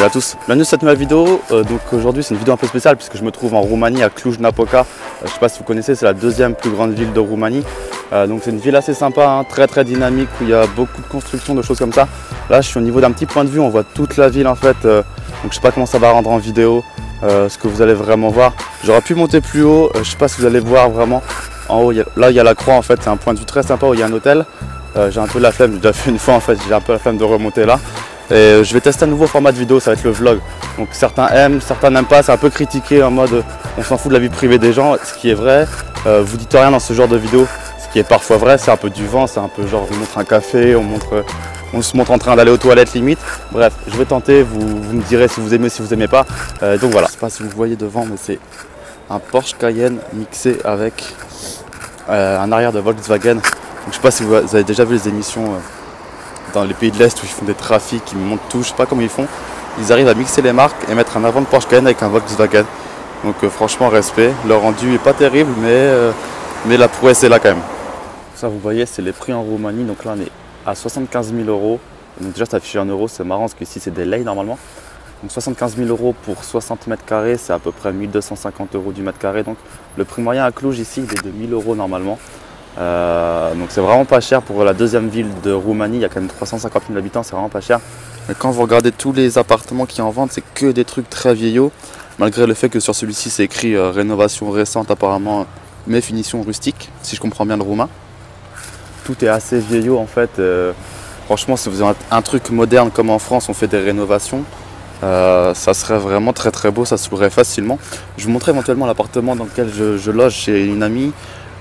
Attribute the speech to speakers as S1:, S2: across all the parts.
S1: Salut à tous, bienvenue sur cette nouvelle vidéo. Donc aujourd'hui c'est une vidéo un peu spéciale puisque je me trouve en Roumanie à Cluj-Napoca. Je ne sais pas si vous connaissez, c'est la deuxième plus grande ville de Roumanie. Donc c'est une ville assez sympa, hein, très dynamique où il y a beaucoup de constructions, de choses comme ça. Là je suis au niveau d'un petit point de vue, on voit toute la ville en fait. Donc je ne sais pas comment ça va rendre en vidéo, ce que vous allez vraiment voir. J'aurais pu monter plus haut, je ne sais pas si vous allez voir vraiment. En haut, là il y a la croix en fait, c'est un point de vue très sympa où il y a un hôtel. J'ai un peu la flemme, j'ai déjà fait une fois en fait, j'ai un peu la flemme de remonter là. Et je vais tester un nouveau format de vidéo, ça va être le vlog. Donc certains aiment, certains n'aiment pas, c'est un peu critiqué en mode on s'en fout de la vie privée des gens, ce qui est vrai. Vous dites rien dans ce genre de vidéo, ce qui est parfois vrai, c'est un peu du vent, c'est un peu genre on montre un café, on se montre en train d'aller aux toilettes limite. Bref, je vais tenter, vous me direz si vous aimez, si vous aimez pas. Donc voilà, je sais pas si vous voyez devant, mais c'est un Porsche Cayenne mixé avec un arrière de Volkswagen. Donc, je sais pas si vous avez déjà vu les émissions dans les pays de l'Est où ils font des trafics, ils montent tout, je sais pas comment ils font. Ils arrivent à mixer les marques et mettre un avant de Porsche Cayenne avec un Volkswagen. Donc franchement respect, le rendu est pas terrible mais la prouesse est là quand même. Ça vous voyez c'est les prix en Roumanie, donc là on est à 75 000 €. Donc déjà c'est affiché en euros, c'est marrant parce qu'ici c'est des lei normalement. Donc 75 000 € pour 60 mètres carrés, c'est à peu près 1250 € du mètre carré. Donc le prix moyen à Cluj ici il est de 1000 € normalement. Donc c'est vraiment pas cher pour la deuxième ville de Roumanie, il y a quand même 350 000 habitants, c'est vraiment pas cher. Mais quand vous regardez tous les appartements qui en vendent, c'est que des trucs très vieillots, malgré le fait que sur celui-ci c'est écrit rénovation récente apparemment, mais finition rustique, si je comprends bien le roumain. Tout est assez vieillot en fait, franchement si vous avez un truc moderne comme en France, on fait des rénovations, ça serait vraiment très beau, ça se louerait facilement. Je vous montrerai éventuellement l'appartement dans lequel je loge chez une amie.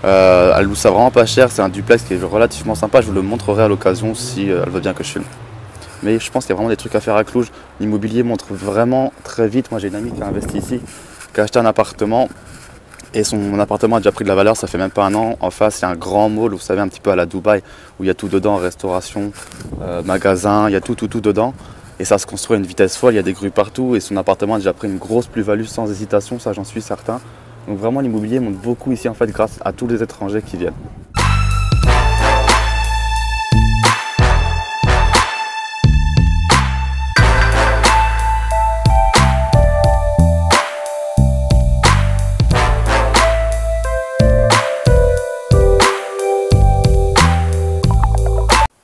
S1: Elle loue ça vraiment pas cher, c'est un duplex qui est relativement sympa, je vous le montrerai à l'occasion si elle veut bien que je filme. Mais je pense qu'il y a vraiment des trucs à faire à Cluj, l'immobilier monte vraiment très vite. Moi j'ai une amie qui a investi ici, qui a acheté un appartement et son appartement a déjà pris de la valeur, ça fait même pas un an. En face il y a un grand mall, vous savez un petit peu à la Dubaï, où il y a tout dedans, restauration, magasin, il y a tout dedans. Et ça se construit à une vitesse folle, il y a des grues partout et son appartement a déjà pris une grosse plus-value sans hésitation, ça j'en suis certain. Donc vraiment l'immobilier monte beaucoup ici en fait grâce à tous les étrangers qui viennent.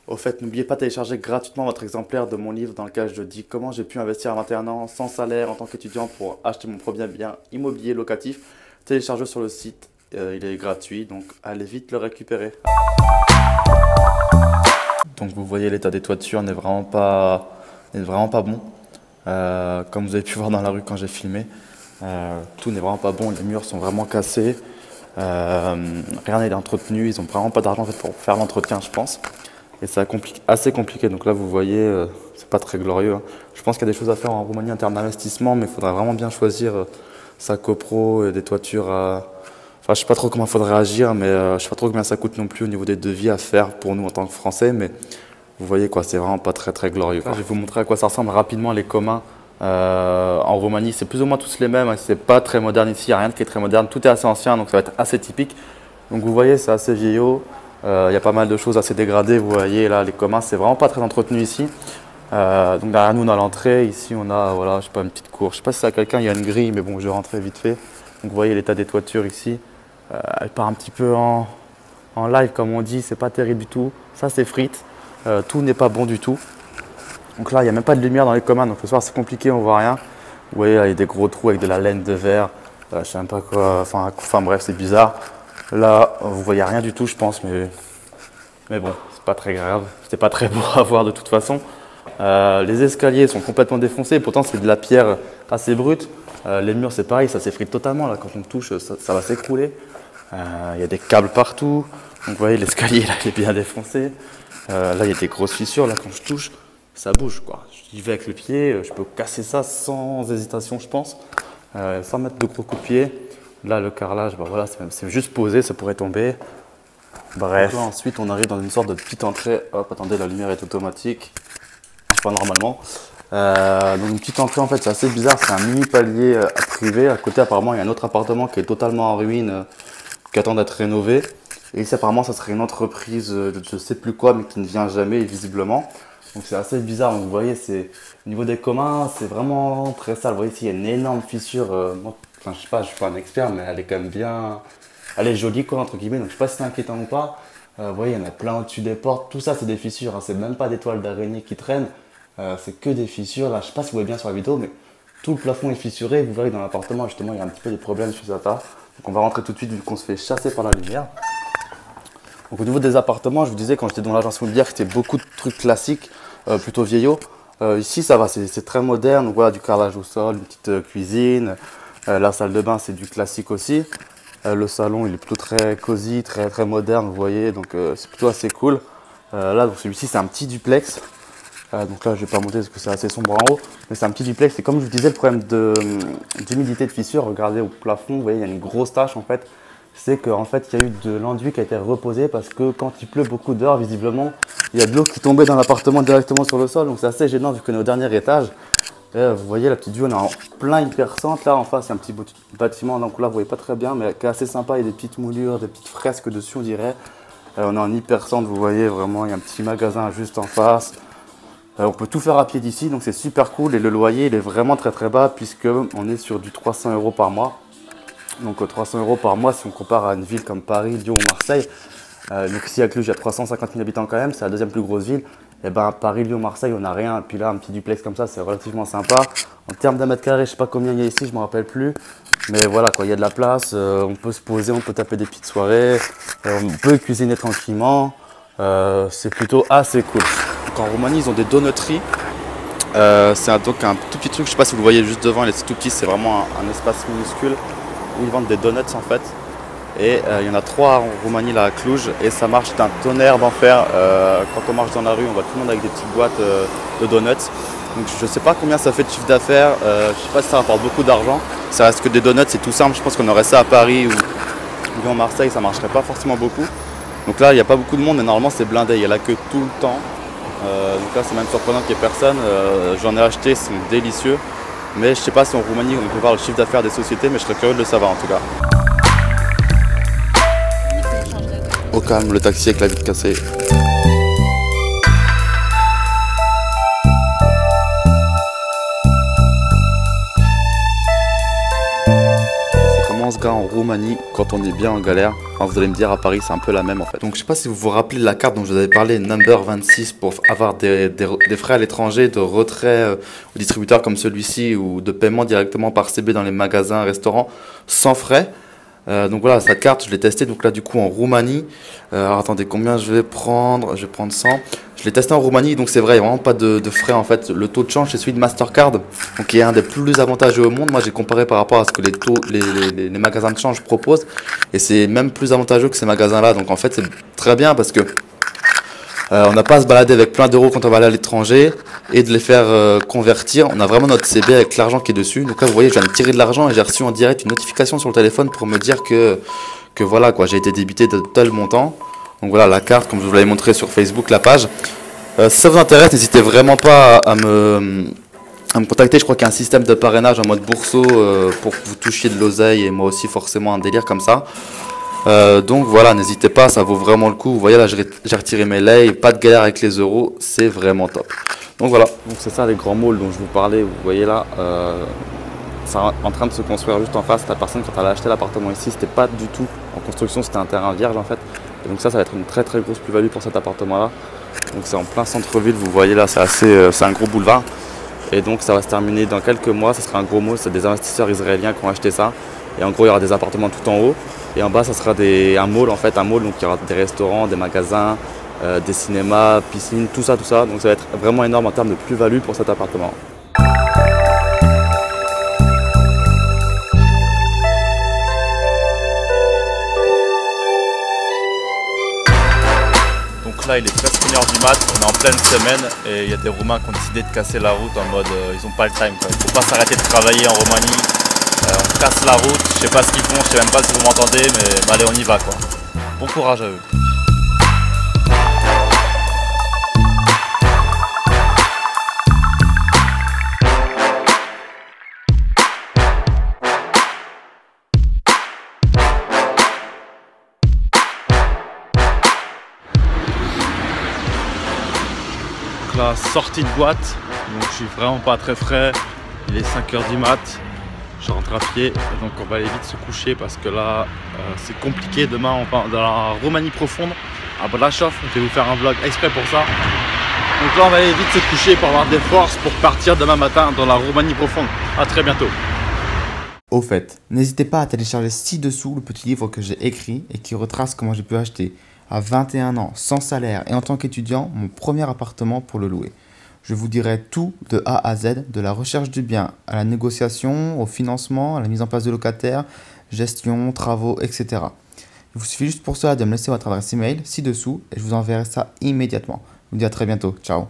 S1: Au fait, n'oubliez pas de télécharger gratuitement votre exemplaire de mon livre dans lequel je dis comment j'ai pu investir à 21 ans sans salaire en tant qu'étudiant pour acheter mon premier bien immobilier locatif. Téléchargez sur le site, il est gratuit, donc allez vite le récupérer. Donc vous voyez l'état des toitures n'est vraiment pas bon. Comme vous avez pu voir dans la rue quand j'ai filmé, tout n'est vraiment pas bon, les murs sont vraiment cassés, rien n'est entretenu, ils n'ont vraiment pas d'argent en fait, pour faire l'entretien je pense. Et c'est assez compliqué, donc là vous voyez, c'est pas très glorieux. Hein. Je pense qu'il y a des choses à faire en Roumanie en termes d'investissement, mais il faudra vraiment bien choisir sa copro et des toitures à... Enfin je sais pas trop comment il faudrait agir, mais je sais pas trop combien ça coûte non plus au niveau des devis à faire pour nous en tant que Français, mais vous voyez quoi, c'est vraiment pas très glorieux. Là, je vais vous montrer à quoi ça ressemble rapidement les communs en Roumanie. C'est plus ou moins tous les mêmes, hein. C'est pas très moderne ici, il n'y a rien qui est très moderne, tout est assez ancien, donc ça va être assez typique. Donc vous voyez c'est assez vieillot. Il y a pas mal de choses assez dégradées, vous voyez là les communs c'est vraiment pas très entretenu ici. Donc derrière nous on a l'entrée, ici on a voilà, je sais pas, une petite cour, je sais pas si c'est à quelqu'un, il y a une grille mais bon je vais rentrer vite fait. Donc vous voyez l'état des toitures ici, elle part un petit peu en live comme on dit, c'est pas terrible du tout, ça c'est frites, tout n'est pas bon du tout. Donc là il n'y a même pas de lumière dans les communs, donc le soir c'est compliqué, on voit rien. Vous voyez là il y a des gros trous avec de la laine de verre, je sais même pas quoi, enfin bref c'est bizarre. Là, vous voyez rien du tout, je pense, mais bon, c'est pas très grave. C'était pas très beau à voir de toute façon. Les escaliers sont complètement défoncés, pourtant c'est de la pierre assez brute. Les murs, c'est pareil, ça s'effrite totalement. Là, quand on touche, ça va s'écrouler. Il y a des câbles partout. Donc, vous voyez, l'escalier, là, il est bien défoncé. Là, il y a des grosses fissures. Là, quand je touche, ça bouge, quoi. J'y vais avec le pied, je peux casser ça sans hésitation, je pense, sans mettre de gros coups de pied. Là, le carrelage, bah voilà, c'est juste posé, ça pourrait tomber. Bref. Là, ensuite, on arrive dans une sorte de petite entrée. Hop, attendez, la lumière est automatique. Enfin, normalement. Donc, une petite entrée, en fait, c'est assez bizarre. C'est un mini palier privé. À côté, apparemment, il y a un autre appartement qui est totalement en ruine, qui attend d'être rénové. Et ici, apparemment, ça serait une entreprise, je ne sais plus quoi, mais qui ne vient jamais, visiblement. Donc c'est assez bizarre. Donc, vous voyez, c'est au niveau des communs, c'est vraiment très sale. Vous voyez ici, il y a une énorme fissure. Moi, enfin, je sais pas, je suis pas un expert, mais elle est quand même bien. Elle est jolie, quoi, entre guillemets. Donc je sais pas si c'est inquiétant ou pas. Vous voyez, il y en a plein au-dessus des portes. Tout ça, c'est des fissures. Hein. C'est même pas des toiles d'araignée qui traînent. C'est que des fissures. Là, je sais pas si vous voyez bien sur la vidéo, mais tout le plafond est fissuré. Vous verrez dans l'appartement, justement, il y a un petit peu des problèmes sur ça. Donc on va rentrer tout de suite vu qu'on se fait chasser par la lumière. Donc au niveau des appartements, je vous disais quand j'étais dans l'agence immobilière, c'était beaucoup de trucs classiques, plutôt vieillots. Ici, ça va, c'est très moderne. Donc voilà, du carrelage au sol, une petite cuisine. La salle de bain, c'est du classique aussi. Le salon, il est plutôt très cosy, très moderne, vous voyez. Donc c'est plutôt assez cool. Là, celui-ci, c'est un petit duplex. Donc là, je ne vais pas monter parce que c'est assez sombre en haut. Mais c'est un petit duplex. Et comme je vous disais, le problème d'humidité de fissure, regardez au plafond, vous voyez, il y a une grosse tache en fait. C'est qu'en fait, il y a eu de l'enduit qui a été reposé parce que quand il pleut beaucoup d'heures, visiblement, il y a de l'eau qui tombait dans l'appartement directement sur le sol. Donc c'est assez gênant vu qu'on est au dernier étage. Et, vous voyez la petite vue, on est en plein hypercentre. Là en face, il y a un petit bâtiment. Donc là, vous voyez pas très bien, mais qui est assez sympa. Il y a des petites moulures, des petites fresques dessus, on dirait. On est en hypercentre, vous voyez vraiment, il y a un petit magasin juste en face. On peut tout faire à pied d'ici, donc c'est super cool. Et le loyer, il est vraiment très bas puisqu'on est sur du 300 € par mois. Donc 300 € par mois si on compare à une ville comme Paris, Lyon ou Marseille. Donc ici à Cluj, il y a 350 000 habitants quand même, c'est la deuxième plus grosse ville. Et ben Paris, Lyon, Marseille, on n'a rien. Et puis là, un petit duplex comme ça, c'est relativement sympa. En termes d'un mètre carré, je sais pas combien il y a ici, je me rappelle plus. Mais voilà quoi, il y a de la place, on peut se poser, on peut taper des petites soirées, on peut cuisiner tranquillement. C'est plutôt assez cool. Donc en Roumanie, ils ont des donutteries. C'est donc un tout petit truc, je sais pas si vous le voyez juste devant, il est tout petit, c'est vraiment un espace minuscule où ils vendent des donuts en fait. Et il y en a 3 en Roumanie là à Cluj et ça marche d'un tonnerre d'enfer. Quand on marche dans la rue, on voit tout le monde avec des petites boîtes de donuts. Donc je ne sais pas combien ça fait de chiffre d'affaires, je ne sais pas si ça rapporte beaucoup d'argent. Ça reste que des donuts, c'est tout simple. Je pense qu'on aurait ça à Paris ou Lyon, Marseille, ça ne marcherait pas forcément beaucoup. Donc là, il n'y a pas beaucoup de monde, mais normalement c'est blindé, il y a la queue tout le temps. Donc là, c'est même surprenant qu'il n'y ait personne. J'en ai acheté, ils sont délicieux. Mais je ne sais pas si en Roumanie on peut voir le chiffre d'affaires des sociétés, mais je serais curieux de le savoir en tout cas. Au calme, le taxi avec la vitre cassée. C'est comment ce gars en Roumanie quand on est bien en galère. Enfin, vous allez me dire à Paris c'est un peu la même en fait. Donc je sais pas si vous vous rappelez de la carte dont je vous avais parlé, Number 26, pour avoir des frais à l'étranger, de retrait au distributeur comme celui-ci ou de paiement directement par CB dans les magasins, restaurants sans frais. Donc voilà, cette carte, je l'ai testée donc là du coup en Roumanie. Alors attendez, combien je vais prendre? Je vais prendre 100. Je l'ai testé en Roumanie, donc c'est vrai, il n'y a vraiment pas de frais en fait. Le taux de change, c'est celui de Mastercard, donc qui est un des plus avantageux au monde. Moi, j'ai comparé par rapport à ce que les magasins de change proposent, et c'est même plus avantageux que ces magasins-là. Donc en fait, c'est très bien parce que on n'a pas à se balader avec plein d'euros quand on va aller à l'étranger et de les faire convertir. On a vraiment notre CB avec l'argent qui est dessus. Donc là, vous voyez, je viens de tirer de l'argent et j'ai reçu en direct une notification sur le téléphone pour me dire que voilà, quoi, j'ai été débité de tel montant. Donc voilà, la carte, comme je vous l'avais montré sur Facebook, la page. Si ça vous intéresse, n'hésitez vraiment pas à me contacter. Je crois qu'il y a un système de parrainage en mode bourseau pour que vous touchiez de l'oseille et moi aussi forcément un délire comme ça. Donc voilà, n'hésitez pas, ça vaut vraiment le coup. Vous voyez là, j'ai retiré mes lays, pas de galère avec les euros, c'est vraiment top. Donc voilà, donc c'est ça les grands malls dont je vous parlais. Vous voyez là, c'est en train de se construire juste en face. La personne quand elle a acheté l'appartement ici, c'était pas du tout en construction, c'était un terrain vierge en fait. Et donc ça va être une très grosse plus-value pour cet appartement là. Donc c'est en plein centre-ville, vous voyez là, c'est un gros boulevard. Et donc ça va se terminer dans quelques mois, ça sera un gros mall, c'est des investisseurs israéliens qui ont acheté ça. Et en gros, il y aura des appartements tout en haut. Et en bas, ça sera un mall en fait, donc il y aura des restaurants, des magasins, des cinémas, piscines, tout ça. Donc ça va être vraiment énorme en termes de plus-value pour cet appartement. Donc là, il est presque 1h du mat, on est en pleine semaine et il y a des Roumains qui ont décidé de casser la route en mode ils n'ont pas le time, quoi. Il ne faut pas s'arrêter de travailler en Roumanie. On casse la route, je sais pas ce qu'ils font, je sais même pas si vous m'entendez, mais allez, on y va quoi. Bon courage à eux. la sortie de boîte, donc je suis vraiment pas très frais. Il est 5 h du mat, je rentre à pied, donc on va aller vite se coucher parce que là c'est compliqué. Demain on part dans la Roumanie profonde à Brașov, je vais vous faire un vlog exprès pour ça. Donc là on va aller vite se coucher pour avoir des forces pour partir demain matin dans la Roumanie profonde. À très bientôt.
S2: Au fait, n'hésitez pas à télécharger ci-dessous le petit livre que j'ai écrit et qui retrace comment j'ai pu acheter à 21 ans, sans salaire et en tant qu'étudiant, mon premier appartement pour le louer. Je vous dirai tout de A à Z, de la recherche du bien à la négociation, au financement, à la mise en place de locataires, gestion, travaux, etc. Il vous suffit juste pour cela de me laisser votre adresse email ci-dessous et je vous enverrai ça immédiatement. Je vous dis à très bientôt. Ciao.